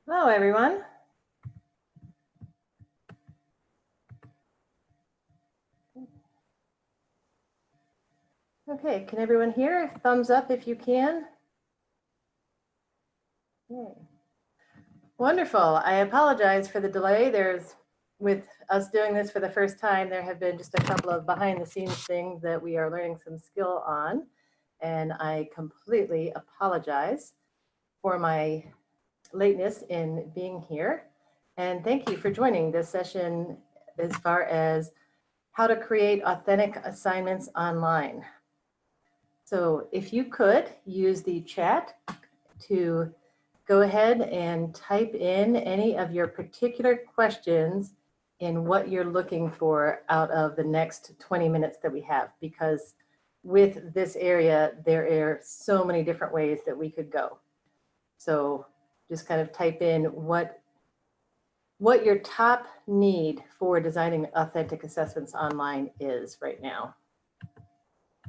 Hello, everyone. Okay, can everyone hear? Thumbs up if you can. Okay. Wonderful. I apologize for the delay. With us doing this for the first time, there have been just a couple of behind the scenes things that we are learning some skill on. And I completely apologize for my lateness in being here. And thank you for joining this session as far as how to create authentic assignments online. So if you could use the chat to go ahead and type in any of your particular questions in what you're looking for out of the next 20 minutes that we have, because with this area, there are so many different ways that we could go. So just kind of type in what your top need for designing authentic assessments online is right now.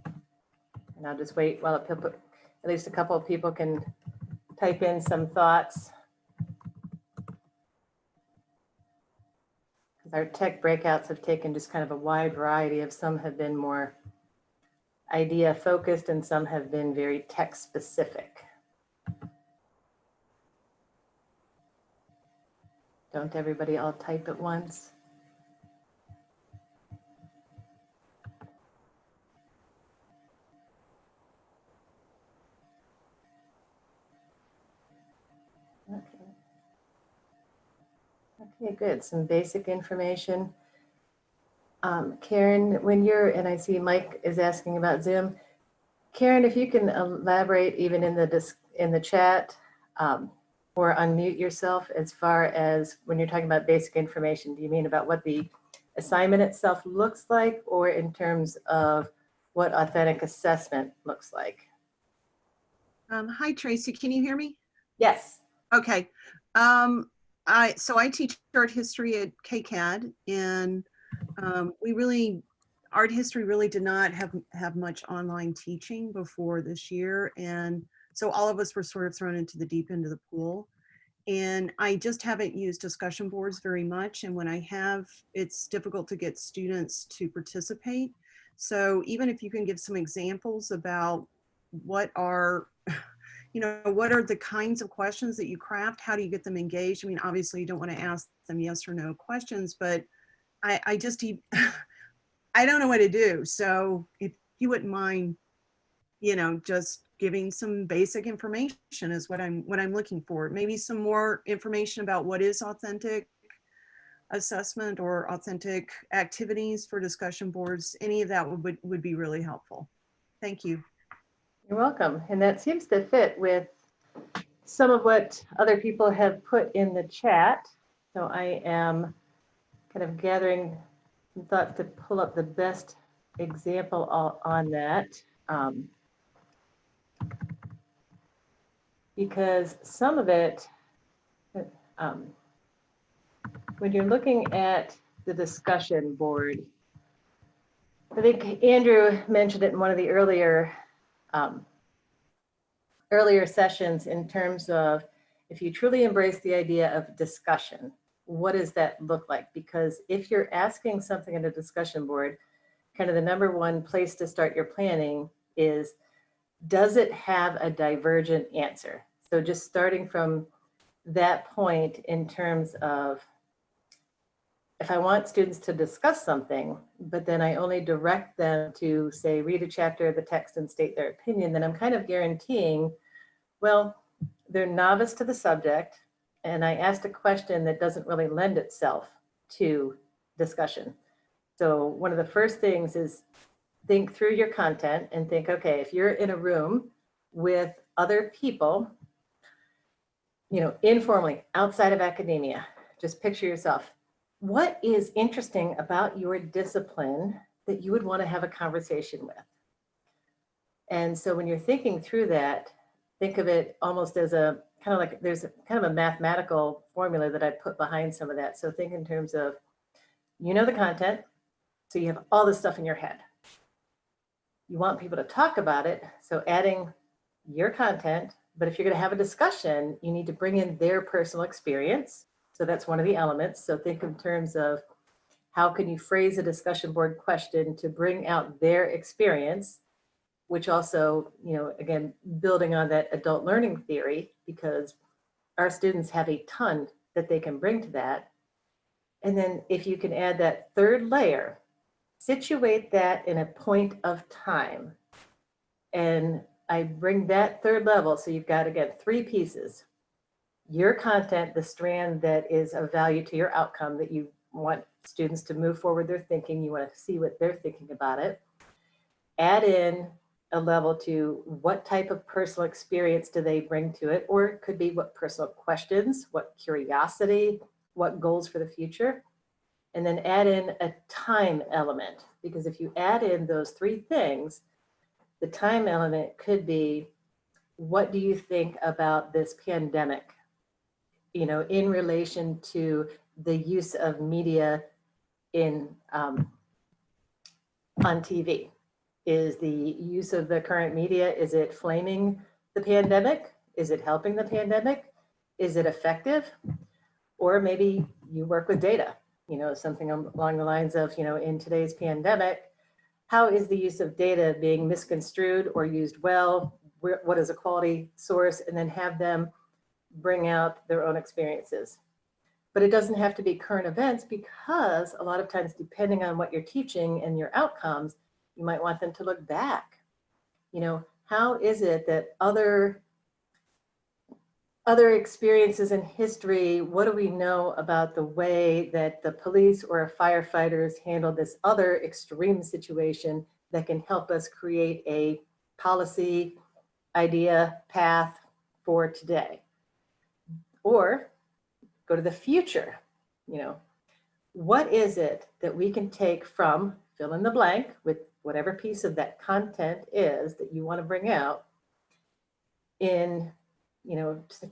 And I'll just wait while at least a couple of people can type in some thoughts. Our tech breakouts have taken just kind of a wide variety of, some have been more idea focused and some have been very tech specific. Don't everybody all type at once. Okay, good. Some basic information. Karen, when you're, and I see Mike is asking about Zoom. Karen, if you can elaborate even in the chat or unmute yourself as far as when you're talking about basic information, do you mean about what the assignment itself looks like, or in terms of what authentic assessment looks like? Hi, Tracy, can you hear me? Yes. Okay. So I teach art history at KCAD, and art history really did not have much online teaching before this year. And so all of us were sort of thrown into the deep end of the pool. And I just haven't used discussion boards very much. And when I have, it's difficult to get students to participate. So even if you can give some examples about what are the kinds of questions that you craft, how do you get them engaged? I mean, obviously you don't want to ask them yes or no questions, but I just, I don't know what to do. So if you wouldn't mind, just giving some basic information is what I'm looking for. Maybe some more information about what is authentic assessment or authentic activities for discussion boards. Any of that would be really helpful. Thank you. You're welcome. And that seems to fit with some of what other people have put in the chat. So I am kind of gathering some thoughts to pull up the best example on that. Because some of it, when you're looking at the discussion board, I think Andrew mentioned it in one of the earlier sessions in terms of, if you truly embrace the idea of discussion, what does that look like? Because if you're asking something in a discussion board, kind of the number one place to start your planning is, does it have a divergent answer? So just starting from that point in terms of, if I want students to discuss something, but then I only direct them to, say, read a chapter of the text and state their opinion, then I'm kind of guaranteeing, well, they're novice to the subject, and I asked a question that doesn't really lend itself to discussion. So one of the first things is think through your content and think, okay, if you're in a room with other people, informally, outside of academia, just picture yourself. What is interesting about your discipline that you would want to have a conversation with? And so when you're thinking through that, think of it almost as a kind of like, there's kind of a mathematical formula that I put behind some of that. So think in terms of, the content, so you have all this stuff in your head. You want people to talk about it, so adding your content But if you're going to have a discussion, you need to bring in their personal experience. So that's one of the elements. So think in terms of how can you phrase a discussion board question to bring out their experience, which also, again, building on that adult learning theory, because our students have a ton that they can bring to that. And then if you can add that third layer, situate that in a point of time. And I bring that third level. So you've got, again, 3 pieces. Your content, the strand that is of value to your outcome that you want students to move forward their thinking. You want to see what they're thinking about it. Add in a level to what type of personal experience do they bring to it, or it could be what personal questions, what curiosity, what goals for the future. And then add in a time element, because if you add in those 3 things, the time element could be, what do you think about this pandemic, in relation to the use of media in on TV? Is the use of the current media, is it flaming the pandemic? Is it helping the pandemic? Is it effective? Or maybe you work with data, something along the lines of, in today's pandemic, how is the use of data being misconstrued or used well? What is a quality source? And then have them bring out their own experiences. But it doesn't have to be current events, because a lot of times, depending on what you're teaching and your outcomes, you might want them to look back. How is it that other experiences in history, what do we know about the way that the police or firefighters handled this other extreme situation that can help us create a policy, idea, path for today? Or go to the future. What is it that we can take from, fill in the blank with whatever piece of that content is that you want to bring out in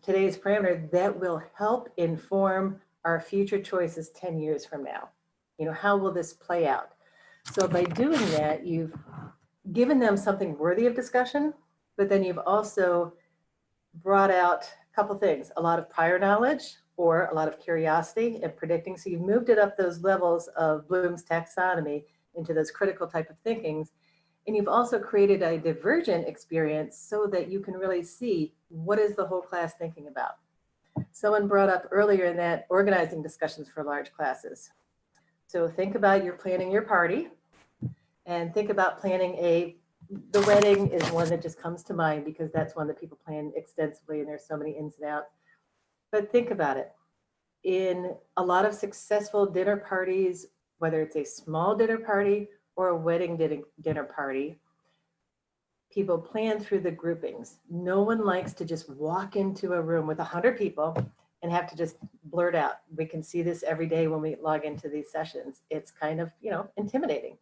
today's parameter that will help inform our future choices 10 years from now. How will this play out? So by doing that, you've given them something worthy of discussion, but then you've also brought out a couple things, a lot of prior knowledge or a lot of curiosity and predicting. So you've moved it up those levels of Bloom's taxonomy into those critical type of thinkings. And you've also created a divergent experience so that you can really see, what is the whole class thinking about? Someone brought up earlier in that organizing discussions for large classes. So think about you're planning your party, and think about planning the wedding is one that just comes to mind, because that's one that people plan extensively and there's so many ins and outs. But think about it. In a lot of successful dinner parties, whether it's a small dinner party or a wedding dinner party, people plan through the groupings. No one likes to just walk into a room with 100 people and have to just blurt out. We can see this every day when we log into these sessions. It's kind of, intimidating.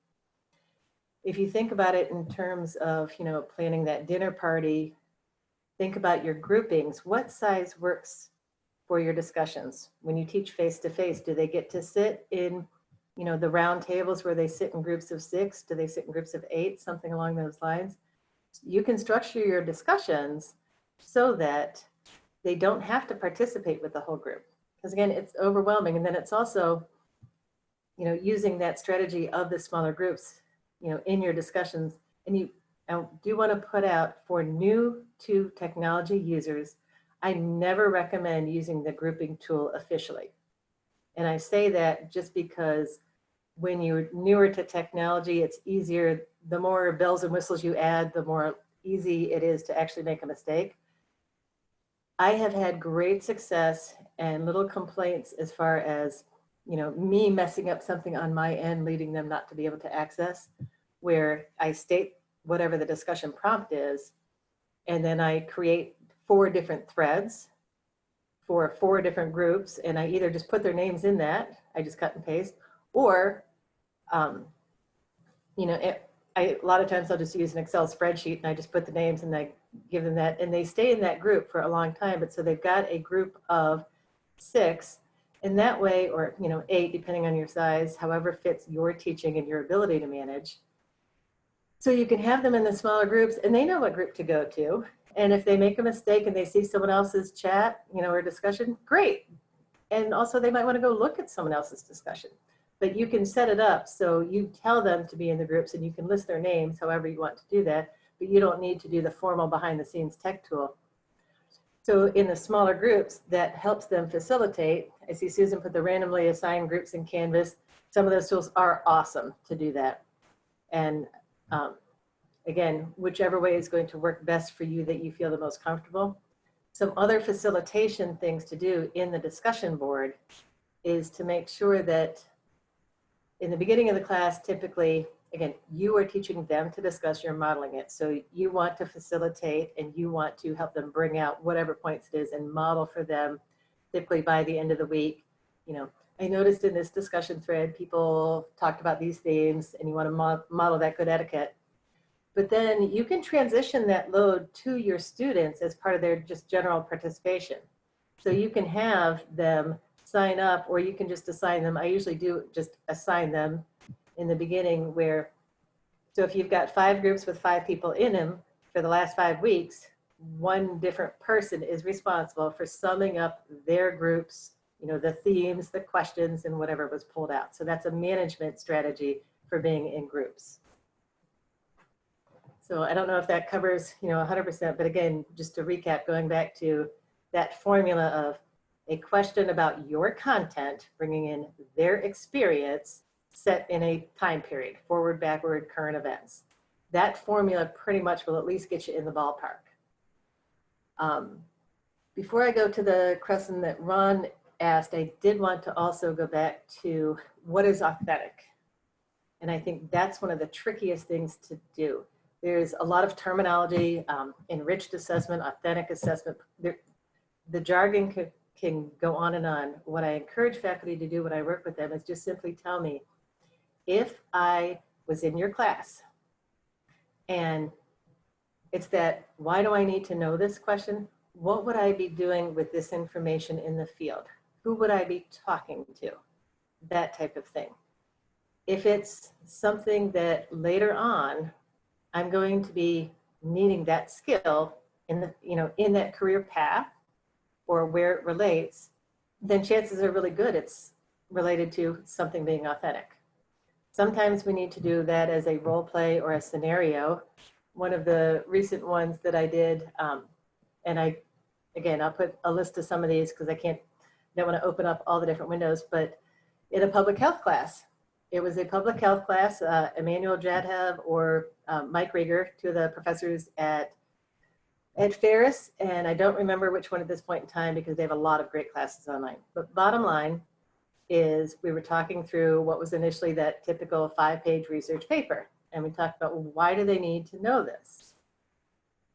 If you think about it in terms of, planning that dinner party, think about your groupings. What size works for your discussions? When you teach face-to-face, do they get to sit in, the round tables where they sit in groups of 6? Do they sit in groups of 8? Something along those lines. You can structure your discussions so that they don't have to participate with the whole group. Because again, it's overwhelming. And then it's also, using that strategy of the smaller groups, in your discussions. And you do want to put out, for new to technology users, I never recommend using the grouping tool officially. And I say that just because when you're newer to technology, it's easier. The more bells and whistles you add, the more easy it is to actually make a mistake. I have had great success and little complaints as far as, me messing up something on my end, leading them not to be able to access, where I state whatever the discussion prompt is, and then I create 4 different threads for 4 different groups, and I either just put their names in that, I just cut and paste, or, a lot of times I'll just use an Excel spreadsheet and I just put the names and I give them that, and they stay in that group for a long time. But so they've got a group of 6, and that way, or 8, depending on your size, however fits your teaching and your ability to manage. So you can have them in the smaller groups, and they know what group to go to. And if they make a mistake and they see someone else's chat, or discussion, great. And also they might want to go look at someone else's discussion. But you can set it up so you tell them to be in the groups and you can list their names however you want to do that, but you don't need to do the formal behind the scenes tech tool. So in the smaller groups, that helps them facilitate. I see Susan put the randomly assigned groups in Canvas. Some of those tools are awesome to do that. And again, whichever way is going to work best for you that you feel the most comfortable. Some other facilitation things to do in the discussion board is to make sure that in the beginning of the class, typically, again, you are teaching them to discuss, you're modeling it. So you want to facilitate and you want to help them bring out whatever points it is and model for them, typically by the end of the week. I noticed in this discussion thread, people talked about these themes and you want to model that good etiquette. But then you can transition that load to your students as part of their just general participation. So you can have them sign up, or you can just assign them. I usually do just assign them in the beginning so if you've got 5 groups with 5 people in them for the last 5 weeks, one different person is responsible for summing up their groups, the themes, the questions, and whatever was pulled out. So that's a management strategy for being in groups. So I don't know if that covers, 100%, but again, just to recap, going back to that formula of a question about your content, bringing in their experience set in a time period, forward, backward, current events. That formula pretty much will at least get you in the ballpark. Before I go to the question that Ron asked, I did want to also go back to what is authentic. And I think that's one of the trickiest things to do. There's a lot of terminology, enriched assessment, authentic assessment. The jargon can go on and on. What I encourage faculty to do when I work with them is just simply tell me, if I was in your class and it's that, why do I need to know this question? What would I be doing with this information in the field? Who would I be talking to? That type of thing. If it's something that later on, I'm going to be needing that skill in in that career path or where it relates, then chances are really good it's related to something being authentic. Sometimes we need to do that as a role play or a scenario. One of the recent ones that I did, and I'll put a list of some of these because I don't want to open up all the different windows, but in a public health class. It was a public health class, Emmanuel Jadhav or Mike Rieger, 2 of the professors at Ferris, and I don't remember which one at this point in time because they have a lot of great classes online. But bottom line is we were talking through what was initially that typical 5-page research paper. And we talked about, well, why do they need to know this?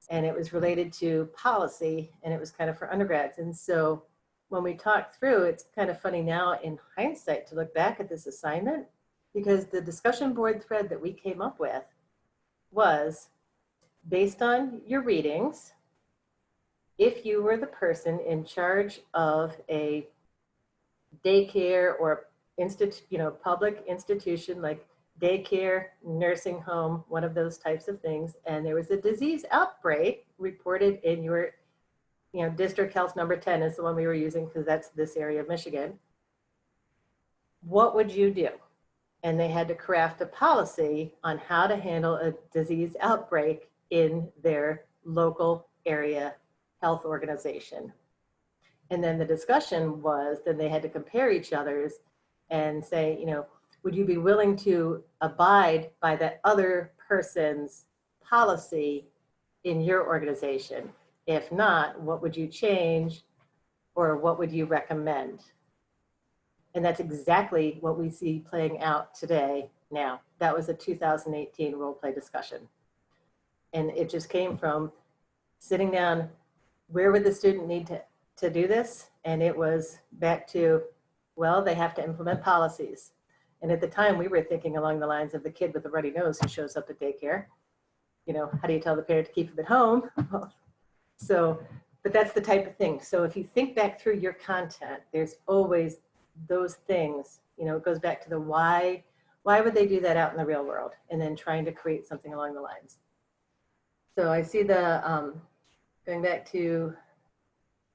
And it was related to policy, and it was kind of for undergrads. And so when we talked through, it's kind of funny now in hindsight to look back at this assignment, because the discussion board thread that we came up with was based on your readings. If you were the person in charge of a daycare or public institution like daycare, nursing home, one of those types of things, and there was a disease outbreak reported in your district health number 10 is the one we were using because that's this area of Michigan. What would you do? And they had to craft a policy on how to handle a disease outbreak in their local area health organization. And then the discussion was, then they had to compare each other's and say, would you be willing to abide by that other person's policy in your organization? If not, what would you change or what would you recommend? And that's exactly what we see playing out today now. That was a 2018 role play discussion. And it just came from sitting down, where would the student need to do this? And it was back to, well, they have to implement policies. And at the time we were thinking along the lines of the kid with the runny nose who shows up at daycare. How do you tell the parent to keep them at home? But that's the type of thing. So if you think back through your content, there's always those things, it goes back to the why would they do that out in the real world? And then trying to create something along the lines. So I see the going back to,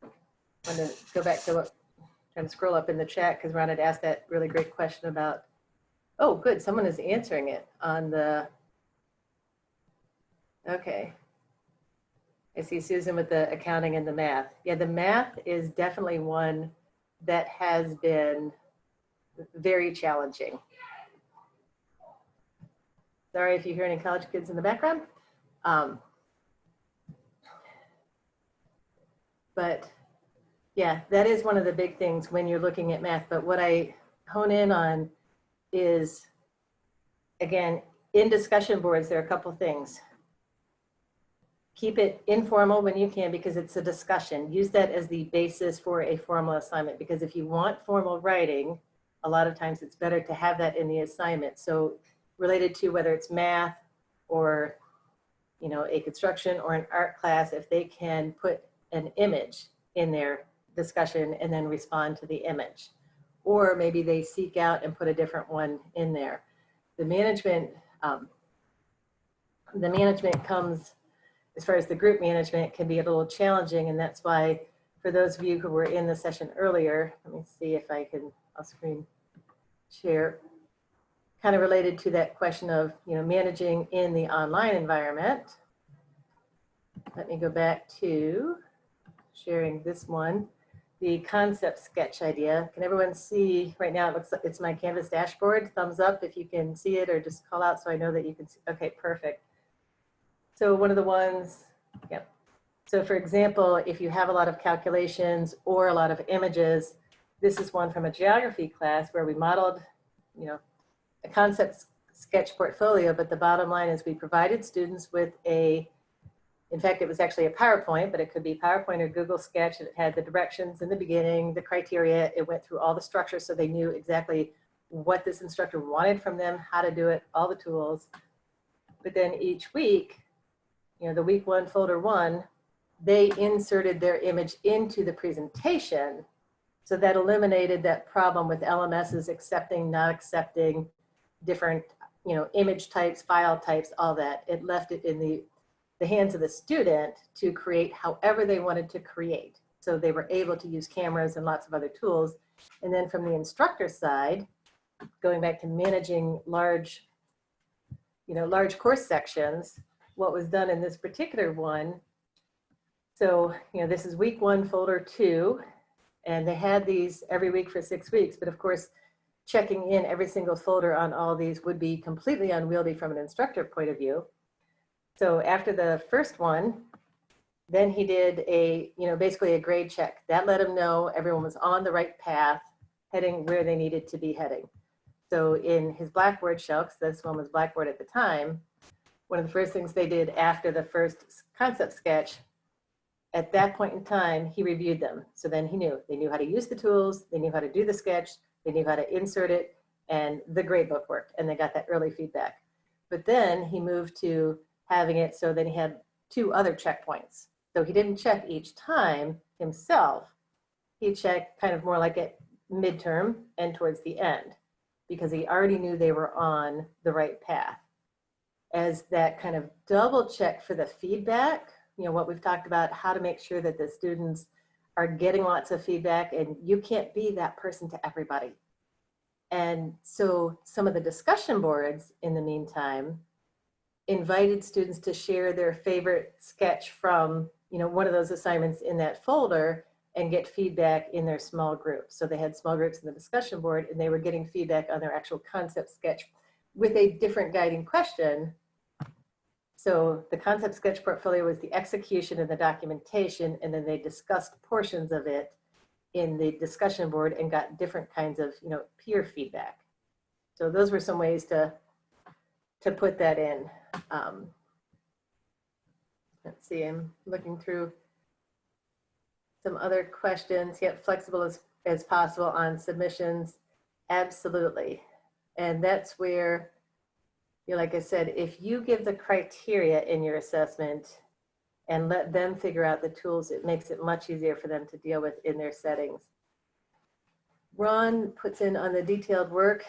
I'm going to go back to what, trying to scroll up in the chat because Ron had asked that really great question about, oh, good, someone is answering it on the, okay. I see Susan with the accounting and the math. Yeah, the math is definitely one that has been very challenging. Sorry if you hear any college kids in the background. But yeah, that is one of the big things when you're looking at math. But what I hone in on is, again, in discussion boards, there are a couple things. Keep it informal when you can because it's a discussion. Use that as the basis for a formal assignment because if you want formal writing, a lot of times it's better to have that in the assignment. So related to whether it's math or a construction or an art class, if they can put an image in their discussion and then respond to the image. Or maybe they seek out and put a different one in there. The management comes, as far as the group management, can be a little challenging, and that's why for those of you who were in the session earlier, let me see if I can, I'll screen share, kind of related to that question of managing in the online environment. Let me go back to sharing this one, the concept sketch idea. Can everyone see right now? It looks like it's my Canvas dashboard. Thumbs up if you can see it, or just call out so I know that you can see. Okay, perfect. So one of the ones, yep. So for example, if you have a lot of calculations or a lot of images, this is one from a geography class where we modeled, a concept sketch portfolio, but the bottom line is we provided students with in fact, it was actually a PowerPoint, but it could be PowerPoint or Google Sketch, and it had the directions in the beginning, the criteria, it went through all the structures so they knew exactly what this instructor wanted from them, how to do it, all the tools. But then each week, the week one, folder one, they inserted their image into the presentation. So that eliminated that problem with LMSs accepting, not accepting different, image types, file types, all that. It left it in the hands of the student to create however they wanted to create. So they were able to use cameras and lots of other tools. And then from the instructor side, going back to managing large course sections, what was done in this particular one. So, this is week one, folder two, and they had these every week for 6 weeks. But of course, checking in every single folder on all these would be completely unwieldy from an instructor point of view. So after the first one, then he did basically a grade check. That let him know everyone was on the right path, heading where they needed to be heading. So in his Blackboard shell, because this one was Blackboard at the time, one of the first things they did after the first concept sketch, at that point in time, he reviewed them. So then they knew how to use the tools, they knew how to do the sketch, they knew how to insert it, and the gradebook worked, and they got that early feedback. But then he moved to having it so that he had 2 other checkpoints. So he didn't check each time himself. He checked kind of more like at midterm and towards the end because he already knew they were on the right path. As that kind of double check for the feedback, what we've talked about, how to make sure that the students are getting lots of feedback, and you can't be that person to everybody. And so some of the discussion boards in the meantime invited students to share their favorite sketch from one of those assignments in that folder and get feedback in their small groups. So they had small groups in the discussion board and they were getting feedback on their actual concept sketch with a different guiding question. So the concept sketch portfolio was the execution and the documentation, and then they discussed portions of it in the discussion board and got different kinds of peer feedback. So those were some ways to put that in. Let's see, I'm looking through some other questions. Yep, flexible as possible on submissions. Absolutely. And that's where, like I said, if you give the criteria in your assessment and let them figure out the tools, it makes it much easier for them to deal with in their settings. Ron puts in on the detailed work.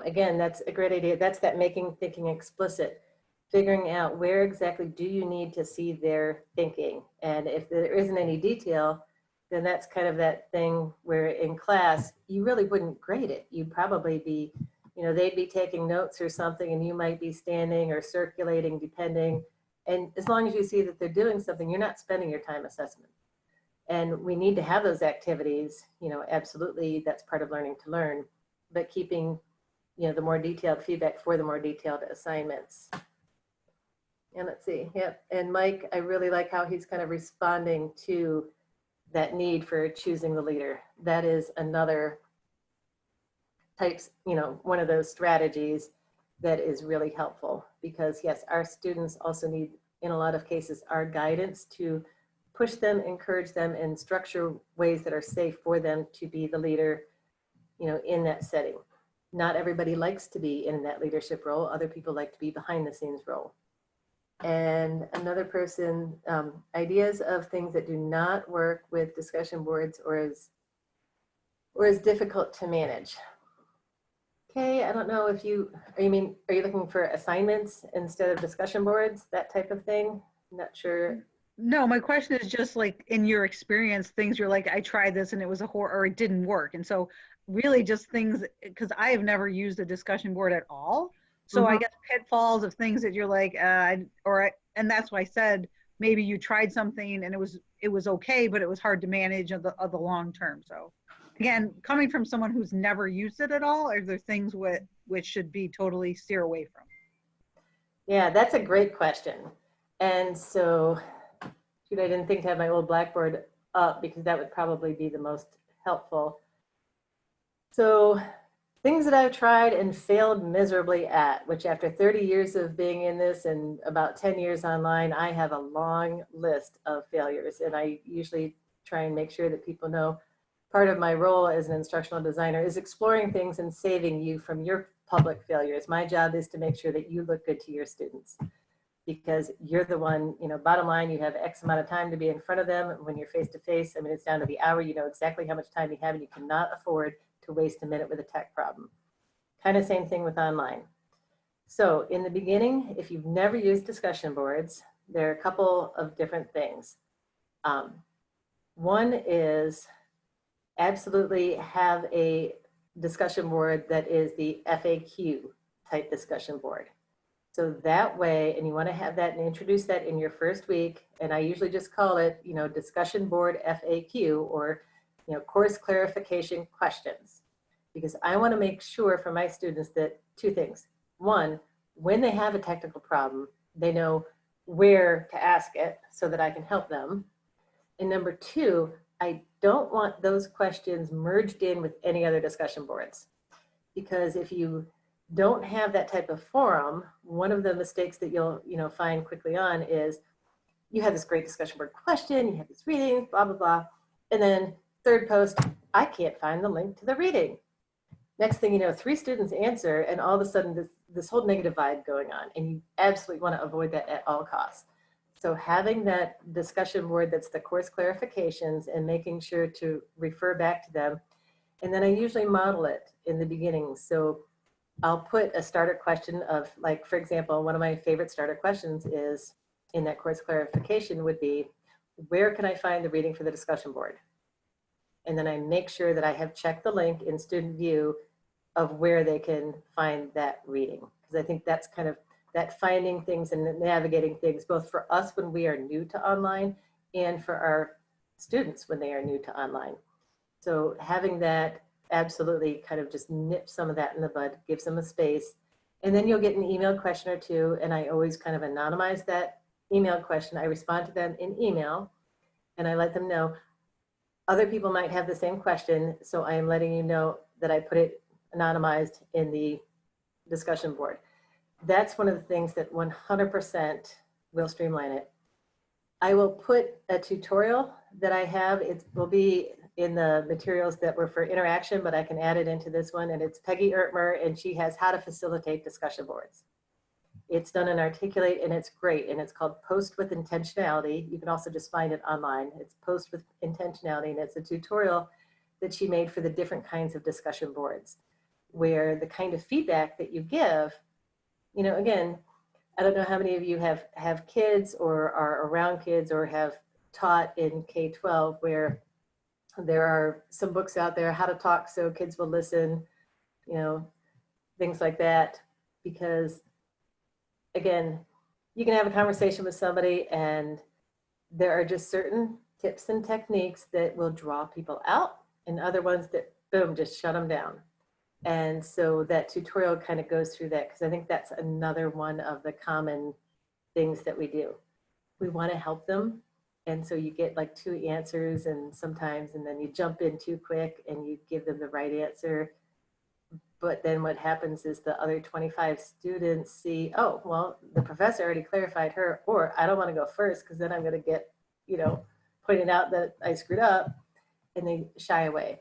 Again, that's a great idea. That's that making thinking explicit. figuring out where exactly do you need to see their thinking. And if there isn't any detail, then that's kind of that thing where in class, you really wouldn't grade it. You'd probably be, they'd be taking notes or something and you might be standing or circulating depending. And as long as you see that they're doing something, you're not spending your time assessment. And we need to have those activities, absolutely, that's part of learning to learn, but keeping, the more detailed feedback for the more detailed assignments. And let's see, yep. And Mike, I really like how he's kind of responding to that need for choosing the leader. That is another types, one of those strategies that is really helpful because yes, our students also need, in a lot of cases, our guidance to push them, encourage them, and structure ways that are safe for them to be the leader, in that setting. Not everybody likes to be in that leadership role. Other people like to be behind the scenes role. And another person, ideas of things that do not work with discussion boards or is difficult to manage. Okay, I don't know if are you looking for assignments instead of discussion boards, that type of thing? I'm not sure. No, my question is just like in your experience, things you're like, I tried this and it was a horror or it didn't work. And so really just things, because I have never used a discussion board at all. So I guess pitfalls of things that you're like, and that's why I said, maybe you tried something and it was okay, but it was hard to manage of the long term. So again, coming from someone who's never used it at all, are there things which should be totally steer away from? Yeah, that's a great question. And so, shoot, I didn't think to have my old Blackboard up because that would probably be the most helpful. So things that I've tried and failed miserably at, which after 30 years of being in this and about 10 years online, I have a long list of failures. And I usually try and make sure that people know part of my role as an instructional designer is exploring things and saving you from your public failures. My job is to make sure that you look good to your students because you're the one, bottom line, you have X amount of time to be in front of them when you're face to face. I mean, it's down to the hour, you know exactly how much time you have and you cannot afford to waste a minute with a tech problem. Kind of same thing with online. So in the beginning, if you've never used discussion boards, there are a couple of different things. One is absolutely have a discussion board that is the FAQ type discussion board. So that way, and you want to have that and introduce that in your first week. And I usually just call it, discussion board FAQ or, course clarification questions. Because I want to make sure for my students that two things. One, when they have a technical problem, they know where to ask it so that I can help them. And number two, I don't want those questions merged in with any other discussion boards. Because if you don't have that type of forum, one of the mistakes that you'll find quickly on is you have this great discussion board question, you have this reading, blah, blah, blah. And then third post, I can't find the link to the reading. Next thing you know, 3 students answer and all of a sudden this whole negative vibe going on, and you absolutely want to avoid that at all costs. So having that discussion board that's the course clarifications and making sure to refer back to them. And then I usually model it in the beginning. So I'll put a starter question of, like, for example, one of my favorite starter questions is in that course clarification would be, where can I find the reading for the discussion board? And then I make sure that I have checked the link in student view of where they can find that reading. Because I think that's kind of that finding things and navigating things, both for us when we are new to online and for our students when they are new to online. So having that absolutely kind of just nip some of that in the bud, gives them a space. And then you'll get an email question or two. And I always kind of anonymize that email question. I respond to them in email and I let them know other people might have the same question. So I am letting you know that I put it anonymized in the discussion board. That's one of the things that 100% will streamline it. I will put a tutorial that I have. It will be in the materials that were for interaction, but I can add it into this one. And it's Peggy Ertmer, and she has how to facilitate discussion boards. It's done in Articulate, and it's great. And it's called Post with Intentionality. You can also just find it online. It's Post with Intentionality, and it's a tutorial that she made for the different kinds of discussion boards, where the kind of feedback that you give, again, I don't know how many of you have kids or are around kids or have taught in K-12 where there are some books out there, how to talk so kids will listen, you know, things like that. Because again, you can have a conversation with somebody and there are just certain tips and techniques that will draw people out and other ones that, boom, just shut them down. And so that tutorial kind of goes through that because I think that's another one of the common things that we do. We want to help them. And so you get like 2 answers and sometimes, and then you jump in too quick and you give them the right answer. But then what happens is the other 25 students see, oh, well, the professor already clarified her, or I don't want to go first because then I'm going to get, you know, pointed out that I screwed up, and they shy away.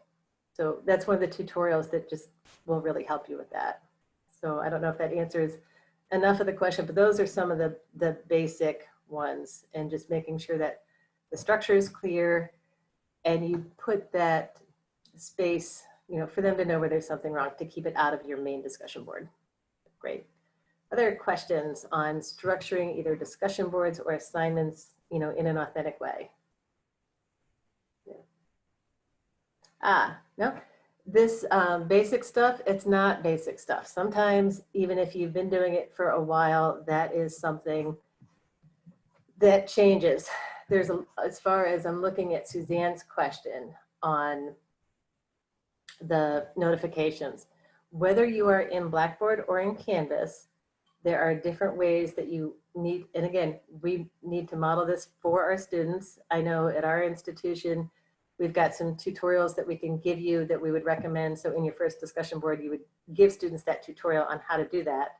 So that's one of the tutorials that just will really help you with that. So I don't know if that answers enough of the question, but those are some of the basic ones, and just making sure that the structure is clear and you put that space, you know, for them to know where there's something wrong, to keep it out of your main discussion board. Great. Other questions on structuring either discussion boards or assignments, you know, in an authentic way? Yeah. No, this basic stuff, it's not basic stuff. Sometimes, even if you've been doing it for a while, that is something that changes. There's as far as I'm looking at Suzanne's question on the notifications, whether you are in Blackboard or in Canvas, there are different ways that you need, and again, we need to model this for our students. I know at our institution, we've got some tutorials that we can give you that we would recommend. So in your first discussion board, you would give students that tutorial on how to do that.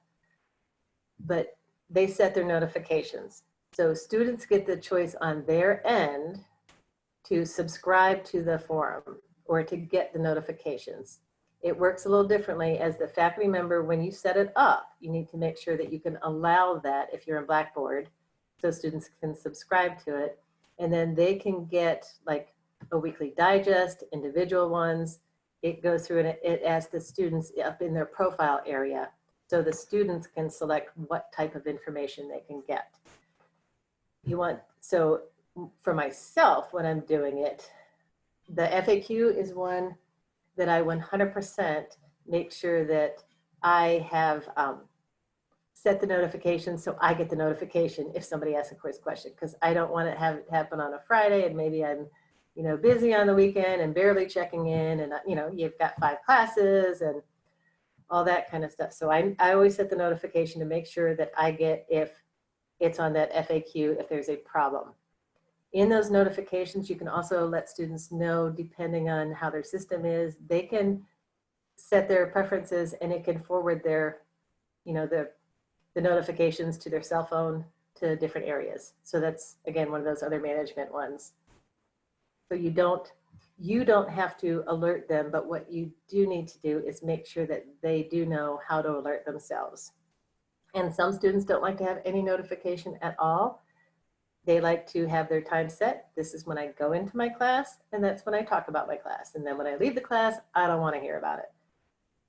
But they set their notifications. So students get the choice on their end to subscribe to the forum or to get the notifications. It works a little differently. As the faculty member, when you set it up, you need to make sure that you can allow that if you're in Blackboard, so students can subscribe to it. And then they can get like a weekly digest, individual ones. It goes through and it asks the students up in their profile area. So the students can select what type of information they can get. So for myself, when I'm doing it, the FAQ is one that I 100% make sure that I have set the notification so I get the notification if somebody asks a quiz question, because I don't want to have it happen on a Friday and maybe I'm, you know, busy on the weekend and barely checking in, and you know, you've got 5 classes and all that kind of stuff. So I always set the notification to make sure that I get if it's on that FAQ if there's a problem. In those notifications, you can also let students know, depending on how their system is, they can set their preferences and it can forward their, you know, the notifications to their cell phone to different areas. So that's, again, one of those other management ones. So you don't have to alert them, but what you do need to do is make sure that they do know how to alert themselves. And some students don't like to have any notification at all. They like to have their time set. This is when I go into my class, and that's when I talk about my class. And then when I leave the class, I don't want to hear about it.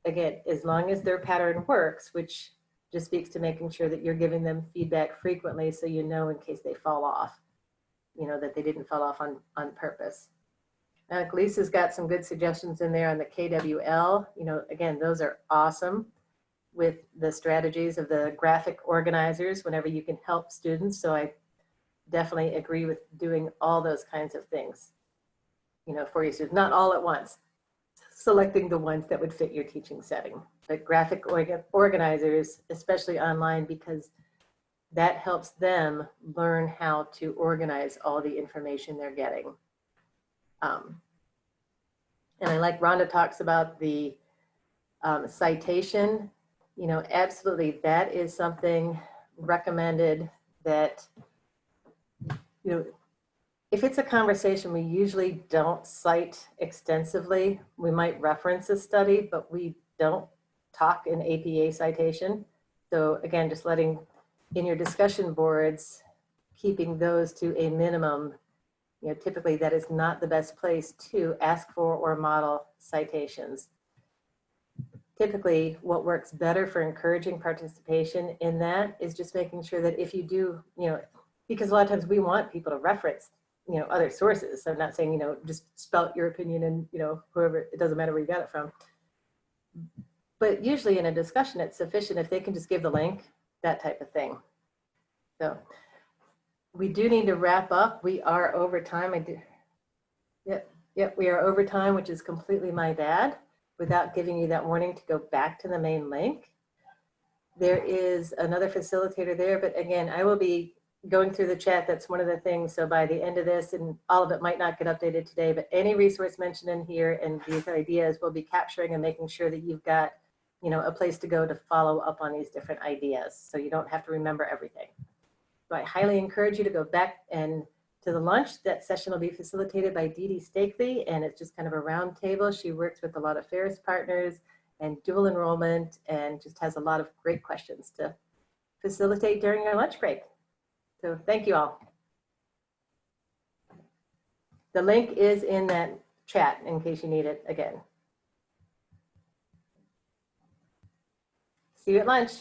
Again, as long as their pattern works, which just speaks to making sure that you're giving them feedback frequently so you know in case they fall off, you know, that they didn't fall off on purpose. Lisa's got some good suggestions in there on the KWL. You know, again, those are awesome with the strategies of the graphic organizers whenever you can help students. So I definitely agree with doing all those kinds of things, you know, for your students, not all at once, selecting the ones that would fit your teaching setting, but graphic organizers, especially online, because that helps them learn how to organize all the information they're getting. And I like Rhonda talks about the citation, you know, absolutely, that is something recommended that, you know, if it's a conversation, we usually don't cite extensively. We might reference a study, but we don't talk in APA citation. So again, just letting in your discussion boards, keeping those to a minimum, you know, typically that is not the best place to ask for or model citations. typically what works better for encouraging participation in that is just making sure that if you do, because a lot of times we want people to reference, other sources. So I'm not saying, just spout your opinion and, whoever, it doesn't matter where you got it from. But usually in a discussion, it's sufficient if they can just give the link, that type of thing. So we do need to wrap up. We are over time. Yep, we are over time, which is completely my bad, without giving you that warning to go back to the main link. There is another facilitator there, but again, I will be going through the chat. That's one of the things. So by the end of this, and all of it might not get updated today, but any resource mentioned in here and these ideas will be capturing and making sure that you've got, a place to go to follow up on these different ideas. So you don't have to remember everything. So I highly encourage you to go back and to the lunch. That session will be facilitated by Dee Dee Stakely, and it's just kind of a round table. She works with a lot of Ferris partners and dual enrollment, and just has a lot of great questions to facilitate during your lunch break. So thank you all. The link is in that chat in case you need it again. See you at lunch.